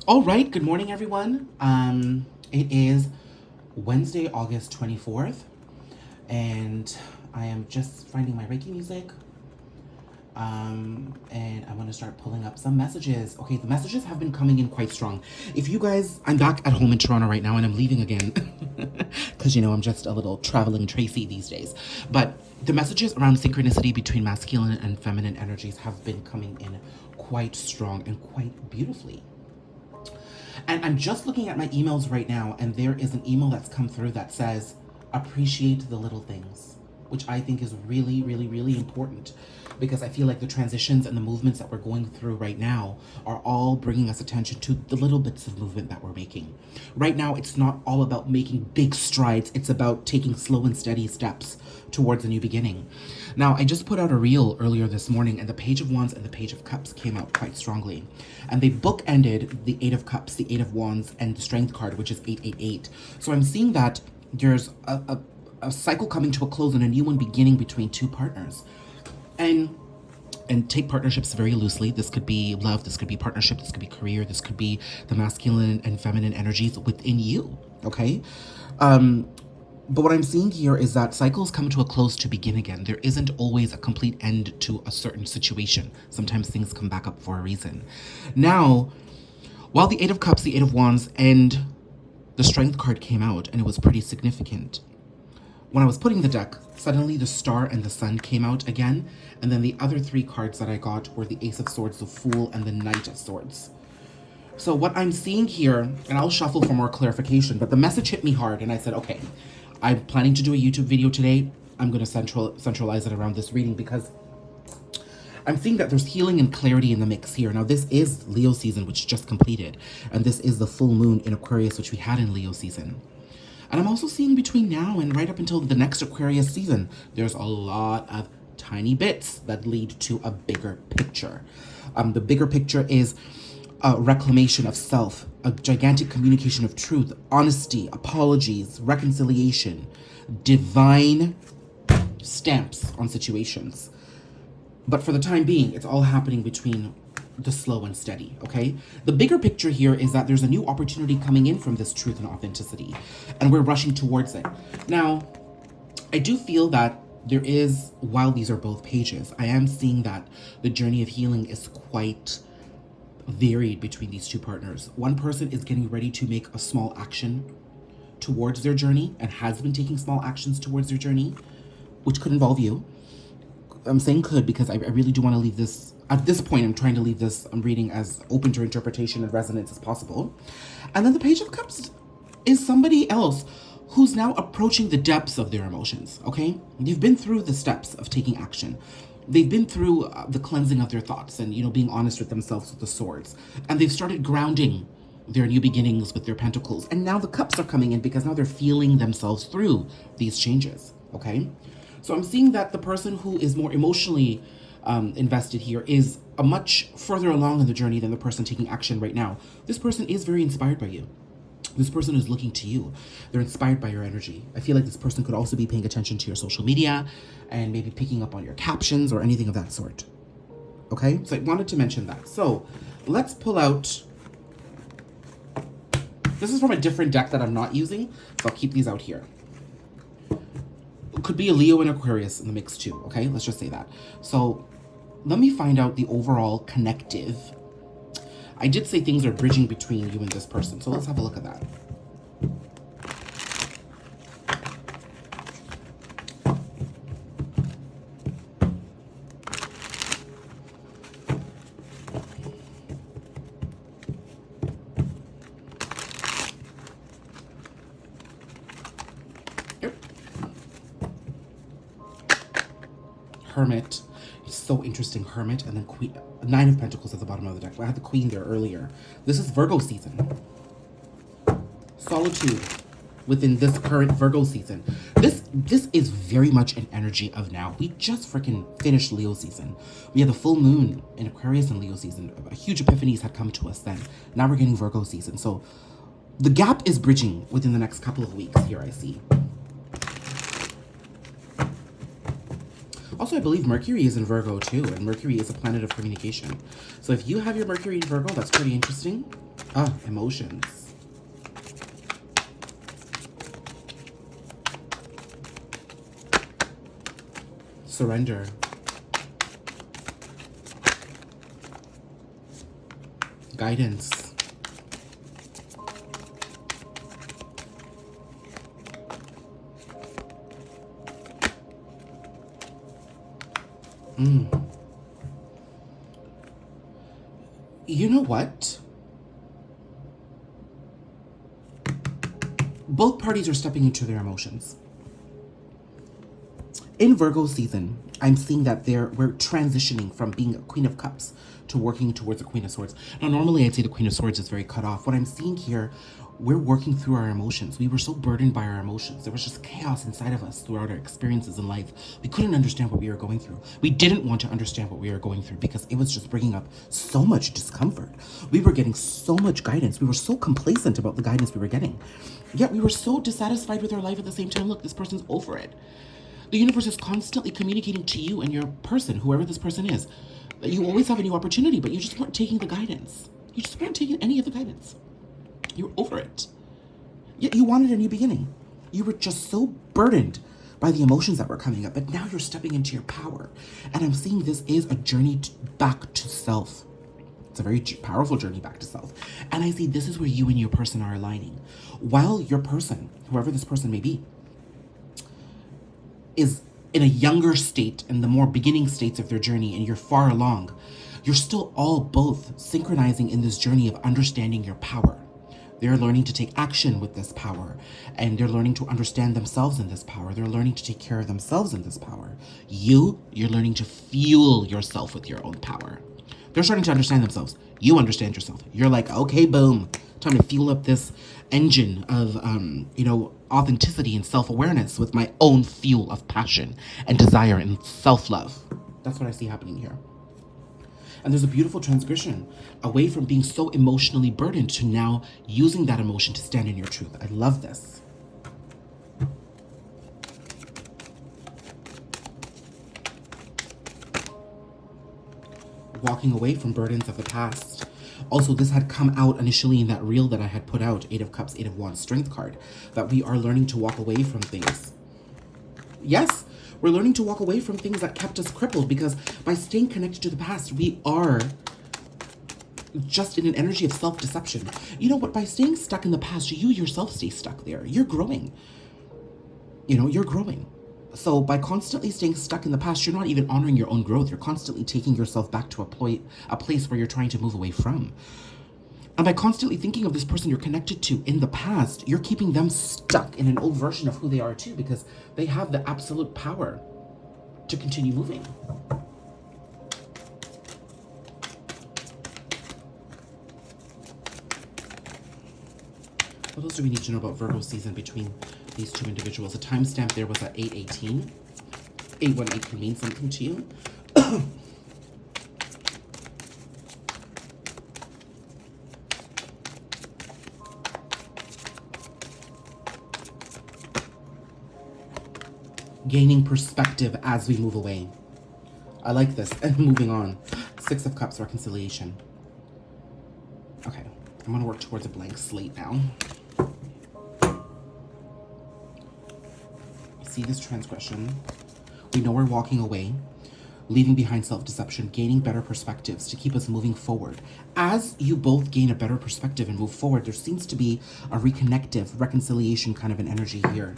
All right, good morning, everyone. It is Wednesday, August 24th, and I am just finding my Reiki music. And I'm going to start pulling up some messages. Okay, the messages have been coming in quite strong. If you guys, I'm back at home in Toronto right now, and I'm leaving again because, you know, I'm just a little traveling Tracy these days. But the messages around synchronicity between masculine and feminine energies have been coming in quite strong and quite beautifully. And I'm just looking at my emails right now, and there is an email that's come through that says, appreciate the little things, which I think is really, really, really important, because I feel like the transitions and the movements that we're going through right now are all bringing us attention to the little bits of movement that we're making. Right now, it's not all about making big strides. It's about taking slow and steady steps towards a new beginning. Now, I just put out a reel earlier this morning, and the Page of Wands and the Page of Cups came out quite strongly. And they bookended the Eight of Cups, the Eight of Wands, and the Strength card, which is 888. So I'm seeing that there's a cycle coming to a close and a new one beginning between two partners. And take partnerships very loosely. This could be love, this could be partnership, this could be career, this could be the masculine and feminine energies within you, okay? But what I'm seeing here is that cycles come to a close to begin again. There isn't always a complete end to a certain situation. Sometimes things come back up for a reason. Now, while the Eight of Cups, the Eight of Wands, and the Strength card came out, and it was pretty significant, when I was putting the deck, suddenly the Star and the Sun came out again, and then the other three cards that I got were the Ace of Swords, the Fool, and the Knight of Swords. So what I'm seeing here, and I'll shuffle for more clarification, but the message hit me hard, and I said, okay, I'm planning to do a YouTube video today. I'm going to centralize it around this reading, because I'm seeing that there's healing and clarity in the mix here. Now, this is Leo season, which just completed, and this is the full moon in Aquarius, which we had in Leo season. And I'm also seeing between now and right up until the next Aquarius season, there's a lot of tiny bits that lead to a bigger picture. The bigger picture is a reclamation of self, a gigantic communication of truth, honesty, apologies, reconciliation, divine stamps on situations. But for the time being, it's all happening between the slow and steady, okay? The bigger picture here is that there's a new opportunity coming in from this truth and authenticity, and we're rushing towards it. Now, I do feel that there is, while these are both pages, I am seeing that the journey of healing is quite varied between these two partners. One person is getting ready to make a small action towards their journey and has been taking small actions towards their journey, which could involve you. I'm saying could because I really do want to leave this, at this point, I'm trying to leave this, I'm reading as open to interpretation and resonance as possible. And then the Page of Cups is somebody else who's now approaching the depths of their emotions, okay? They've been through the steps of taking action. They've been through the cleansing of their thoughts and, you know, being honest with themselves with the swords. And they've started grounding their new beginnings with their pentacles. And now the cups are coming in because now they're feeling themselves through these changes, okay? So I'm seeing that the person who is more emotionally invested here is a much further along in the journey than the person taking action right now. This person is very inspired by you. This person is looking to you. They're inspired by your energy. I feel like this person could also be paying attention to your social media and maybe picking up on your captions or anything of that sort. Okay, so I wanted to mention that. So let's pull out, this is from a different deck that I'm not using, so I'll keep these out here. Could be a Leo and Aquarius in the mix too, okay? Let's just say that. So let me find out the overall connective. I did say things are bridging between you and this person, so let's have a look at that. Hermit. It's so interesting. Hermit and then Queen. Nine of Pentacles at the bottom of the deck. I had the Queen there earlier. This is Virgo season. Solitude within this current Virgo season. This is very much an energy of now. We just freaking finished Leo season. We had the full moon in Aquarius and Leo season. A huge epiphanies had come to us then. Now we're getting Virgo season. So the gap is bridging within the next couple of weeks here, I see. Also, I believe Mercury is in Virgo too, and Mercury is a planet of communication. So if you have your Mercury in Virgo, that's pretty interesting. Emotions. Surrender. Guidance. You know what? Both parties are stepping into their emotions. In Virgo season, I'm seeing that we're transitioning from being a Queen of Cups to working towards a Queen of Swords. Now, normally I'd say the Queen of Swords is very cut off. What I'm seeing here, we're working through our emotions. We were so burdened by our emotions. There was just chaos inside of us throughout our experiences in life. We couldn't understand what we were going through. We didn't want to understand what we were going through because it was just bringing up so much discomfort. We were getting so much guidance. We were so complacent about the guidance we were getting. Yet we were so dissatisfied with our life at the same time. Look, this person's over it. The universe is constantly communicating to you and your person, whoever this person is, that you always have a new opportunity, but you just weren't taking the guidance. You just weren't taking any of the guidance. You're over it. Yet you wanted a new beginning. You were just so burdened by the emotions that were coming up, but now you're stepping into your power. And I'm seeing this is a journey back to self. It's a very powerful journey back to self. And I see this is where you and your person are aligning. While your person, whoever this person may be, is in a younger state, in the more beginning states of their journey, and you're far along, you're still all both synchronizing in this journey of understanding your power. They're learning to take action with this power, and they're learning to understand themselves in this power. They're learning to take care of themselves in this power. You're learning to fuel yourself with your own power. They're starting to understand themselves. You understand yourself. You're like, okay, boom, time to fuel up this engine of, authenticity and self-awareness with my own fuel of passion and desire and self-love. That's what I see happening here. And there's a beautiful transgression away from being so emotionally burdened to now using that emotion to stand in your truth. I love this. Walking away from burdens of the past. Also, this had come out initially in that reel that I had put out, 8 of Cups, 8 of Wands, Strength card, that we are learning to walk away from things. Yes, we're learning to walk away from things that kept us crippled, because by staying connected to the past, we are just in an energy of self-deception. You know what? By staying stuck in the past, you yourself stay stuck there. You're growing. You're growing. So by constantly staying stuck in the past, you're not even honoring your own growth. You're constantly taking yourself back to a place where you're trying to move away from. And by constantly thinking of this person you're connected to in the past, you're keeping them stuck in an old version of who they are too, because they have the absolute power to continue moving. What else do we need to know about Virgo season between these two individuals? The timestamp there was at 8:18. 818 can mean something to you. Gaining perspective as we move away. I like this. And moving on. 6 of Cups, reconciliation. Okay, I'm going to work towards a blank slate now. See this transgression. We know we're walking away, leaving behind self-deception, gaining better perspectives to keep us moving forward. As you both gain a better perspective and move forward, there seems to be a reconnective, reconciliation kind of an energy here.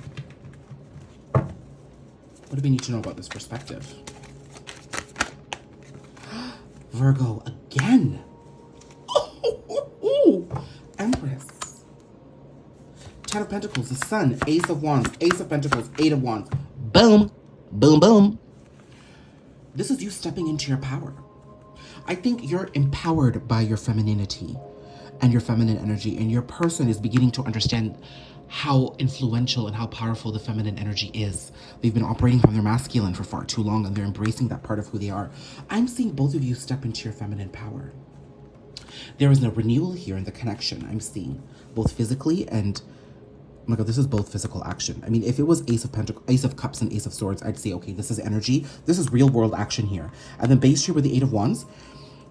What do we need to know about this perspective? Virgo again. Empress. 10 of Pentacles, the Sun, Ace of Wands, Ace of Pentacles, 8 of Wands. Boom, boom, boom. This is you stepping into your power. I think you're empowered by your femininity and your feminine energy, and your person is beginning to understand how influential and how powerful the feminine energy is. They've been operating from their masculine for far too long, and they're embracing that part of who they are. I'm seeing both of you step into your feminine power. There is a renewal here in the connection I'm seeing, both physically and, oh my God, this is both physical action. I mean, if it was Ace of Pentacles, Ace of Cups and Ace of Swords, I'd say, okay, this is energy. This is real world action here. And then base here with the 8 of Wands,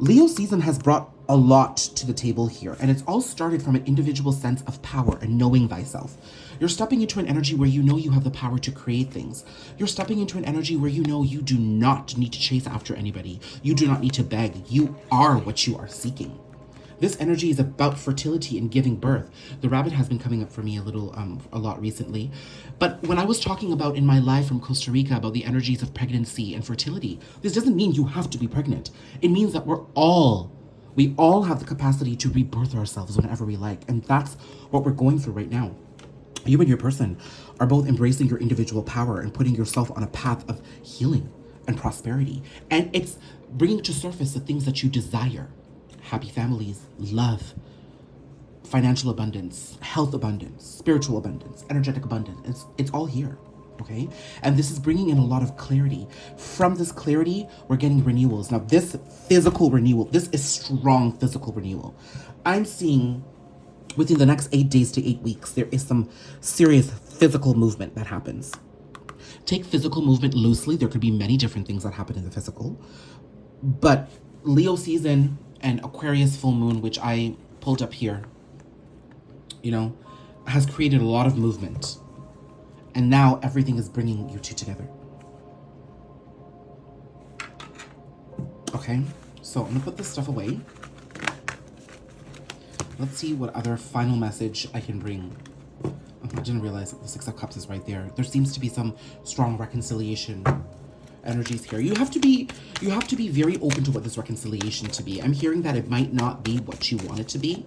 Leo season has brought a lot to the table here, and it's all started from an individual sense of power and knowing thyself. You're stepping into an energy where you know you have the power to create things. You're stepping into an energy where you know you do not need to chase after anybody. You do not need to beg. You are what you are seeking. This energy is about fertility and giving birth. The rabbit has been coming up for me a lot recently. But when I was talking about in my live from Costa Rica about the energies of pregnancy and fertility, this doesn't mean you have to be pregnant. It means that we all have the capacity to rebirth ourselves whenever we like. And that's what we're going through right now. You and your person are both embracing your individual power and putting yourself on a path of healing and prosperity. And it's bringing to surface the things that you desire. Happy families, love, financial abundance, health abundance, spiritual abundance, energetic abundance. It's all here, okay? And this is bringing in a lot of clarity. From this clarity, we're getting renewals. Now, this physical renewal, this is strong physical renewal. I'm seeing within the next 8 days to 8 weeks, there is some serious physical movement that happens. Take physical movement loosely. There could be many different things that happen in the physical. But Leo season and Aquarius full moon, which I pulled up here, has created a lot of movement. And now everything is bringing you two together. Okay, so I'm gonna put this stuff away. Let's see what other final message I can bring. Oh, I didn't realize that the Six of Cups is right there. There seems to be some strong reconciliation energies here. You have to be very open to what this reconciliation to be. I'm hearing that it might not be what you want it to be.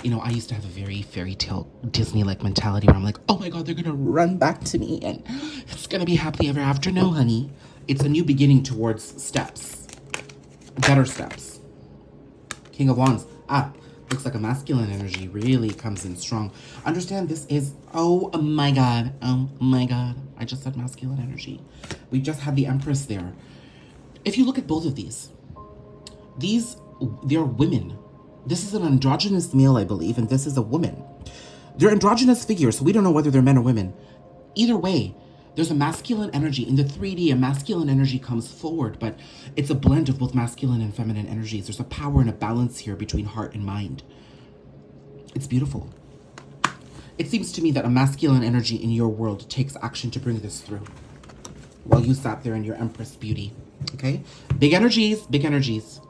I used to have a very fairy tale Disney-like mentality where I'm like, oh my God, they're gonna run back to me and it's gonna be happily ever after. No, honey. It's a new beginning towards steps. Better steps. King of Wands. Looks like a masculine energy really comes in strong. Understand this is, oh my God. I just said masculine energy. We just had the Empress there. If you look at both of these, they're women. This is an androgynous male, I believe, and this is a woman. They're androgynous figures, so we don't know whether they're men or women. Either way, there's a masculine energy. In the 3D, a masculine energy comes forward, but it's a blend of both masculine and feminine energies. There's a power and a balance here between heart and mind. It's beautiful. It seems to me that a masculine energy in your world takes action to bring this through. While you sat there in your Empress beauty, okay? Big energies, big energies.